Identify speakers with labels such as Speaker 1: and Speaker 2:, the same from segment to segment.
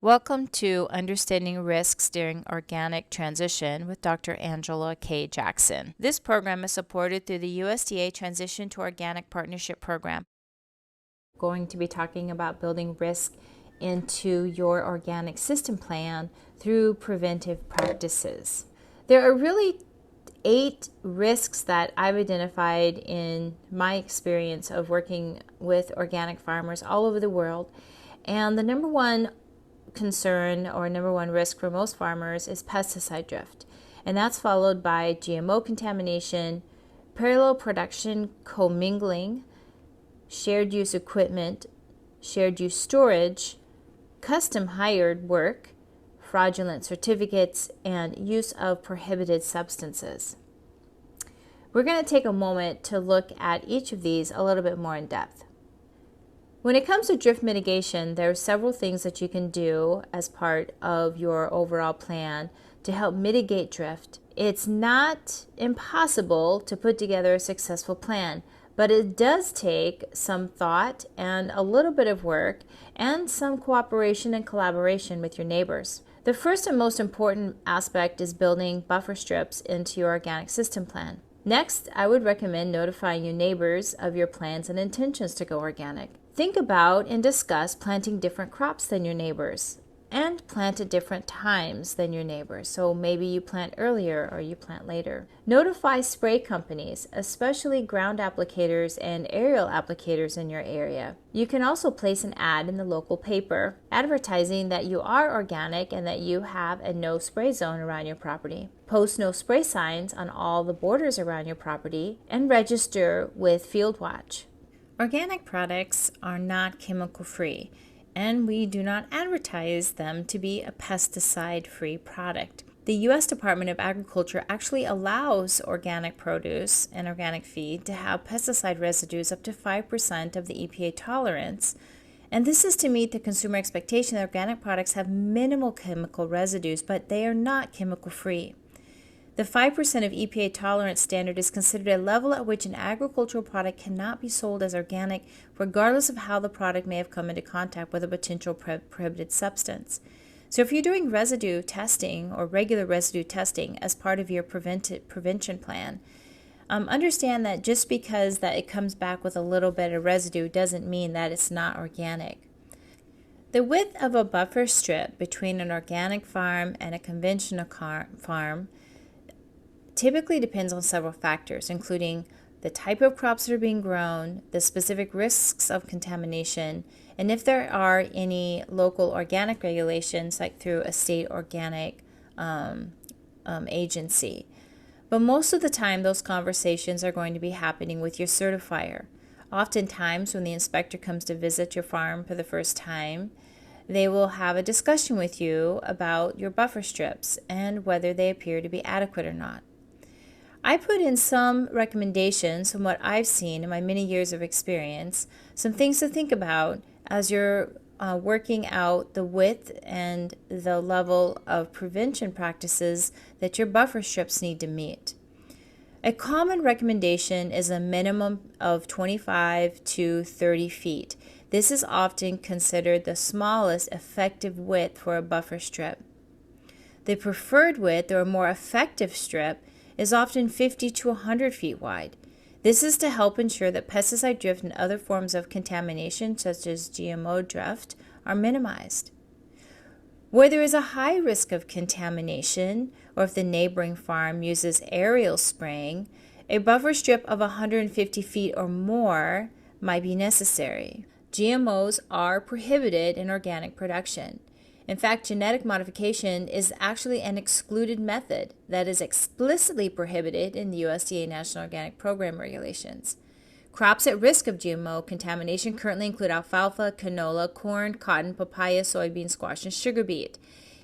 Speaker 1: Welcome to Understanding Risks During Organic Transition with Dr. Angela K. Jackson. This program is supported through the USDA Transition to Organic Partnership Program. We're going to be talking about building risk into your organic system plan through preventive practices. There are really 8 risks that I've identified in my experience of working with organic farmers all over the world. And the number one concern or number one risk for most farmers is pesticide drift, and that's followed by GMO contamination, parallel production commingling, shared use equipment, shared use storage, custom hired work, fraudulent certificates, and use of prohibited substances. We're going to take a moment to look at each of these a little bit more in depth. When it comes to drift mitigation, there are several things that you can do as part of your overall plan to help mitigate drift. It's not impossible to put together a successful plan, but it does take some thought and a little bit of work and some cooperation and collaboration with your neighbors. The first and most important aspect is building buffer strips into your organic system plan. Next, I would recommend notifying your neighbors of your plans and intentions to go organic. Think about and discuss planting different crops than your neighbors and plant at different times than your neighbors. So maybe you plant earlier or you plant later. Notify spray companies, especially ground applicators and aerial applicators in your area. You can also place an ad in the local paper advertising that you are organic and that you have a no spray zone around your property. Post no spray signs on all the borders around your property and register with FieldWatch. Organic products are not chemical-free, and we do not advertise them to be a pesticide-free product. The U.S. Department of Agriculture actually allows organic produce and organic feed to have pesticide residues up to 5% of the EPA tolerance, and this is to meet the consumer expectation that organic products have minimal chemical residues, but they are not chemical-free. The 5% of EPA tolerance standard is considered a level at which an agricultural product cannot be sold as organic, regardless of how the product may have come into contact with a potential prohibited substance. So if you're doing residue testing or regular residue testing as part of your prevention plan, understand that just because that it comes back with a little bit of residue doesn't mean that it's not organic. The width of a buffer strip between an organic farm and a conventional farm typically depends on several factors, including the type of crops that are being grown, the specific risks of contamination, and if there are any local organic regulations, like through a state organic agency. But most of the time, those conversations are going to be happening with your certifier. Oftentimes, when the inspector comes to visit your farm for the first time, they will have a discussion with you about your buffer strips and whether they appear to be adequate or not. I put in some recommendations from what I've seen in my many years of experience, some things to think about as you're working out the width and the level of prevention practices that your buffer strips need to meet. A common recommendation is a minimum of 25 to 30 feet. This is often considered the smallest effective width for a buffer strip. The preferred width or more effective strip is often 50 to 100 feet wide. This is to help ensure that pesticide drift and other forms of contamination, such as GMO drift, are minimized. Where there is a high risk of contamination, or if the neighboring farm uses aerial spraying, a buffer strip of 150 feet or more might be necessary. GMOs are prohibited in organic production. In fact, genetic modification is actually an excluded method that is explicitly prohibited in the USDA National Organic Program regulations. Crops at risk of GMO contamination currently include alfalfa, canola, corn, cotton, papaya, soybean, squash, and sugar beet.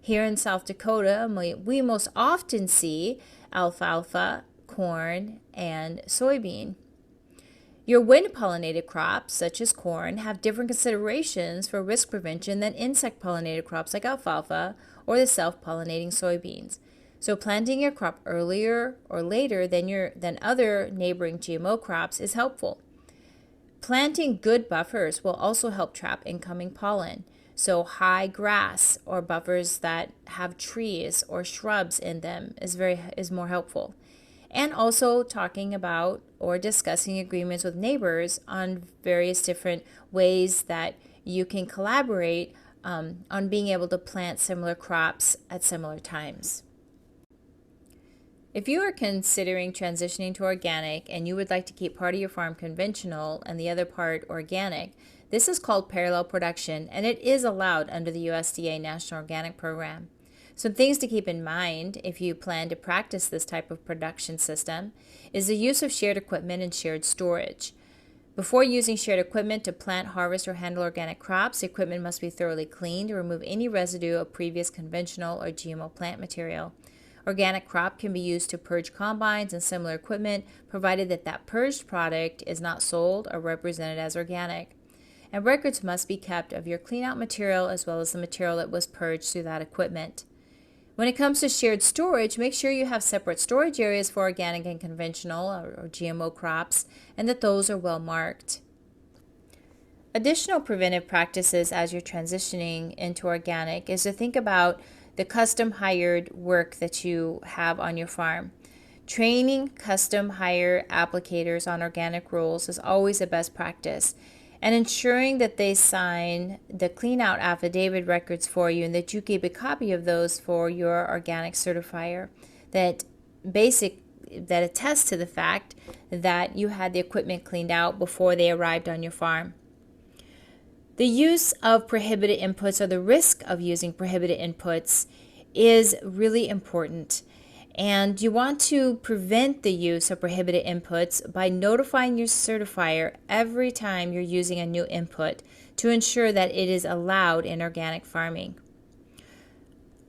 Speaker 1: Here in South Dakota, we most often see alfalfa, corn, and soybean. Your wind-pollinated crops, such as corn, have different considerations for risk prevention than insect-pollinated crops like alfalfa or the self-pollinating soybeans. So planting your crop earlier or later than other neighboring GMO crops is helpful. Planting good buffers will also help trap incoming pollen. So high grass or buffers that have trees or shrubs in them is more helpful. And also talking about or discussing agreements with neighbors on various different ways that you can collaborate on being able to plant similar crops at similar times. If you are considering transitioning to organic and you would like to keep part of your farm conventional and the other part organic, this is called parallel production, and it is allowed under the USDA National Organic Program. Some things to keep in mind if you plan to practice this type of production system is the use of shared equipment and shared storage. Before using shared equipment to plant, harvest, or handle organic crops, the equipment must be thoroughly cleaned to remove any residue of previous conventional or GMO plant material. Organic crop can be used to purge combines and similar equipment, provided that that purged product is not sold or represented as organic. And records must be kept of your clean-out material as well as the material that was purged through that equipment. When it comes to shared storage, make sure you have separate storage areas for organic and conventional or GMO crops, and that those are well marked. Additional preventive practices as you're transitioning into organic is to think about the custom hired work that you have on your farm. Training custom hire applicators on organic rules is always a best practice, and ensuring that they sign the clean out affidavit records for you and that you keep a copy of those for your organic certifier that attests to the fact that you had the equipment cleaned out before they arrived on your farm. The use of prohibited inputs or the risk of using prohibited inputs is really important. And you want to prevent the use of prohibited inputs by notifying your certifier every time you're using a new input to ensure that it is allowed in organic farming.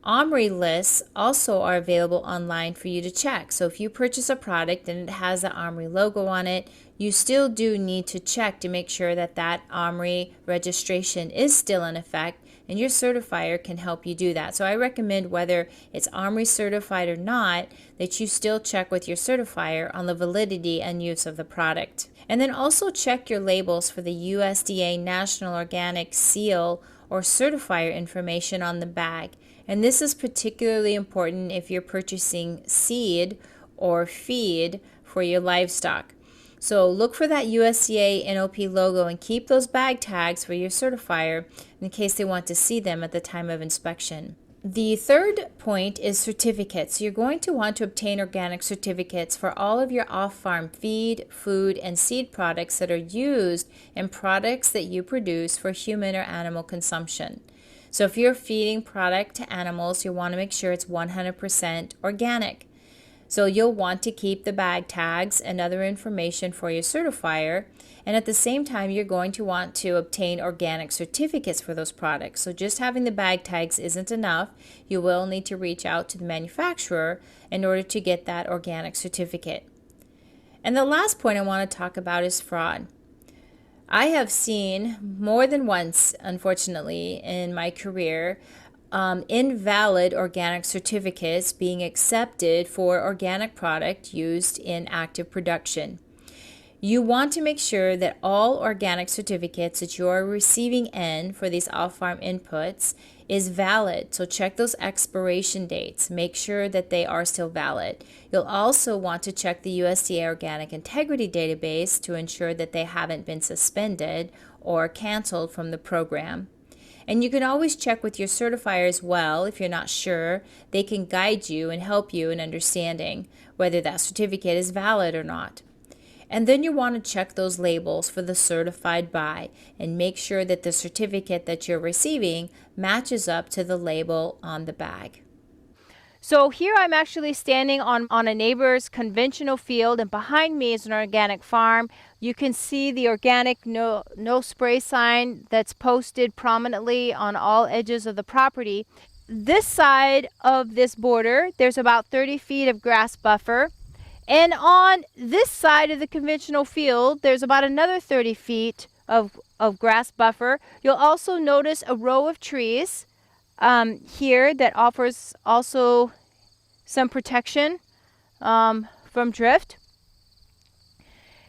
Speaker 1: OMRI lists also are available online for you to check. So if you purchase a product and it has the OMRI logo on it, you still do need to check to make sure that that OMRI registration is still in effect, and your certifier can help you do that. So I recommend, whether it's OMRI certified or not, that you still check with your certifier on the validity and use of the product. And then also check your labels for the USDA National Organic Seal or certifier information on the bag. And this is particularly important if you're purchasing seed or feed for your livestock. So look for that USDA NOP logo and keep those bag tags for your certifier in case they want to see them at the time of inspection. The third point is certificates. You're going to want to obtain organic certificates for all of your off-farm feed, food, and seed products that are used in products that you produce for human or animal consumption. So if you're feeding product to animals, you'll want to make sure it's 100% organic. So you'll want to keep the bag tags and other information for your certifier, and at the same time you're going to want to obtain organic certificates for those products. So just having the bag tags isn't enough. You will need to reach out to the manufacturer in order to get that organic certificate. And the last point I want to talk about is fraud. I have seen more than once, unfortunately, in my career, invalid organic certificates being accepted for organic product used in active production. You want to make sure that all organic certificates that you are receiving in for these off-farm inputs is valid. So check those expiration dates. Make sure that they are still valid. You'll also want to check the USDA Organic Integrity Database to ensure that they haven't been suspended or canceled from the program. And you can always check with your certifier as well. If you're not sure, they can guide you and help you in understanding whether that certificate is valid or not. And then you want to check those labels for the certified by and make sure that the certificate that you're receiving matches up to the label on the bag. So here I'm actually standing on a neighbor's conventional field, and behind me is an organic farm. You can see the organic no spray sign that's posted prominently on all edges of the property. This side of this border, there's about 30 feet of grass buffer. And on this side of the conventional field, there's about another 30 feet of grass buffer. You'll also notice a row of trees here that offers also some protection from drift.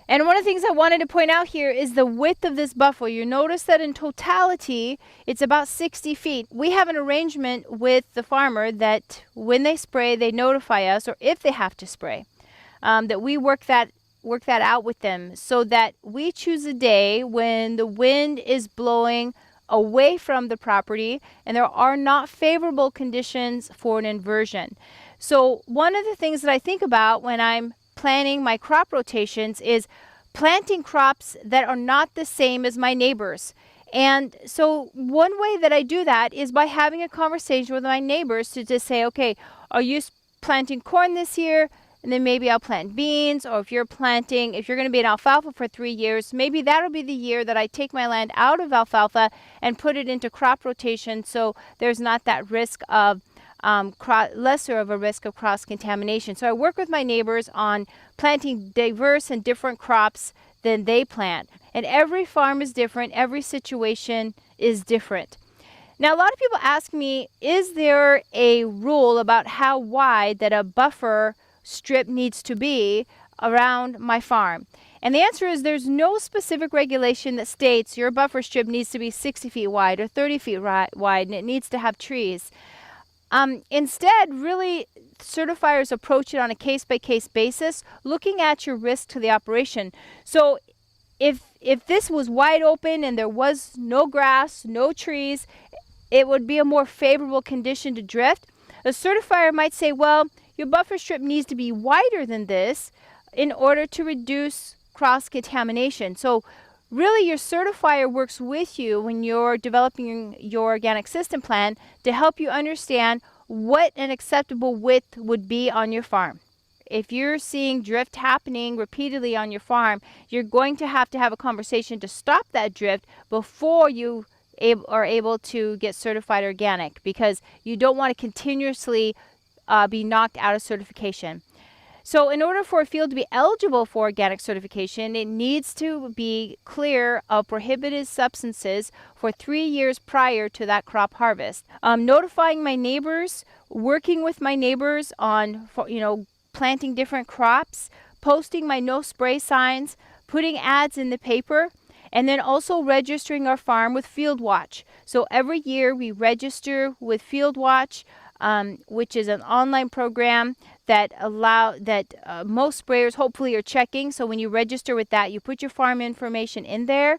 Speaker 2: And one of the things I wanted to point out here is the width of this buffer. You notice that in totality, it's about 60 feet. We have an arrangement with the farmer that when they spray, they notify us, or if they have to spray, that we work that out with them so that we choose a day when the wind is blowing away from the property and there are not favorable conditions for an inversion. So one of the things that I think about when I'm planning my crop rotations is planting crops that are not the same as my neighbors. And so one way that I do that is by having a conversation with my neighbors to just say, okay, are you planting corn this year? And then maybe I'll plant beans, or if you're going to be in alfalfa for 3 years, maybe that'll be the year that I take my land out of alfalfa and put it into crop rotation, so there's not that risk of lesser of a risk of cross-contamination. So I work with my neighbors on planting diverse and different crops than they plant. And every farm is different. Every situation is different. Now, a lot of people ask me, is there a rule about how wide that a buffer strip needs to be around my farm? And the answer is there's no specific regulation that states your buffer strip needs to be 60 feet wide or 30 feet wide and it needs to have trees. Instead, really, certifiers approach it on a case-by-case basis, looking at your risk to the operation. So if this was wide open and there was no grass, no trees, it would be a more favorable condition to drift. A certifier might say, well, your buffer strip needs to be wider than this in order to reduce cross-contamination. So really, your certifier works with you when you're developing your organic system plan to help you understand what an acceptable width would be on your farm. If you're seeing drift happening repeatedly on your farm, you're going to have a conversation to stop that drift before you are able to get certified organic, because you don't want to continuously be knocked out of certification. So in order for a field to be eligible for organic certification, it needs to be clear of prohibited substances for 3 years prior to that crop harvest. Notifying my neighbors, working with my neighbors on planting different crops, posting my no spray signs, putting ads in the paper, and then also registering our farm with Field Watch. So every year we register with Field Watch, which is an online program that most sprayers hopefully are checking. So when you register with that, you put your farm information in there,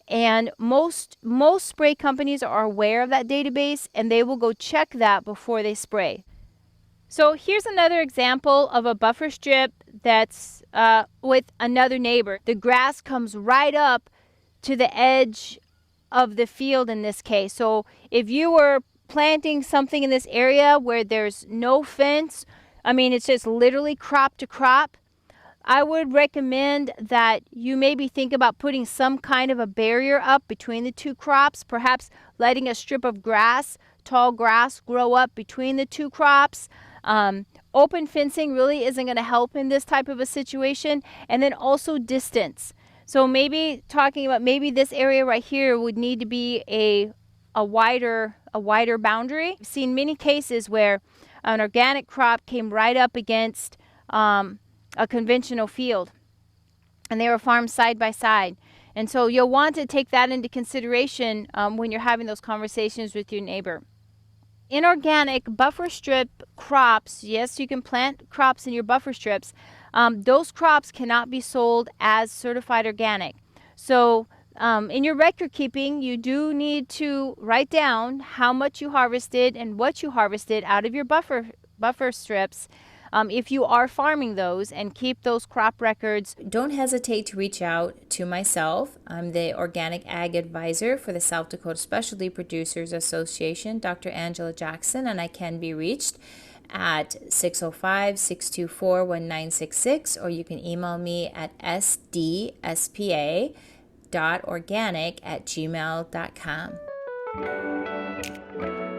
Speaker 2: and most spray companies are aware of that database, and they will go check that before they spray. So here's another example of a buffer strip that's with another neighbor. The grass comes right up to the edge of the field in this case. So if you were planting something in this area where there's no fence, it's just literally crop to crop, I would recommend that you maybe think about putting some kind of a barrier up between the two crops, perhaps letting a strip of grass, tall grass, grow up between the two crops. Open fencing really isn't going to help in this type of a situation. And then also distance. So maybe this area right here would need to be a wider boundary. I've seen many cases where an organic crop came right up against a conventional field, and they were farmed side by side. And so you'll want to take that into consideration when you're having those conversations with your neighbor. In organic buffer strip crops, yes, you can plant crops in your buffer strips. Those crops cannot be sold as certified organic. So in your record keeping, you do need to write down how much you harvested and what you harvested out of your buffer strips if you are farming those, and keep those crop records.
Speaker 1: Don't hesitate to reach out to myself. I'm the Organic Ag Advisor for the South Dakota Specialty Producers Association, Dr. Angela Jackson, and I can be reached at 605-624-1966, or you can email me at sdspa.organic@gmail.com.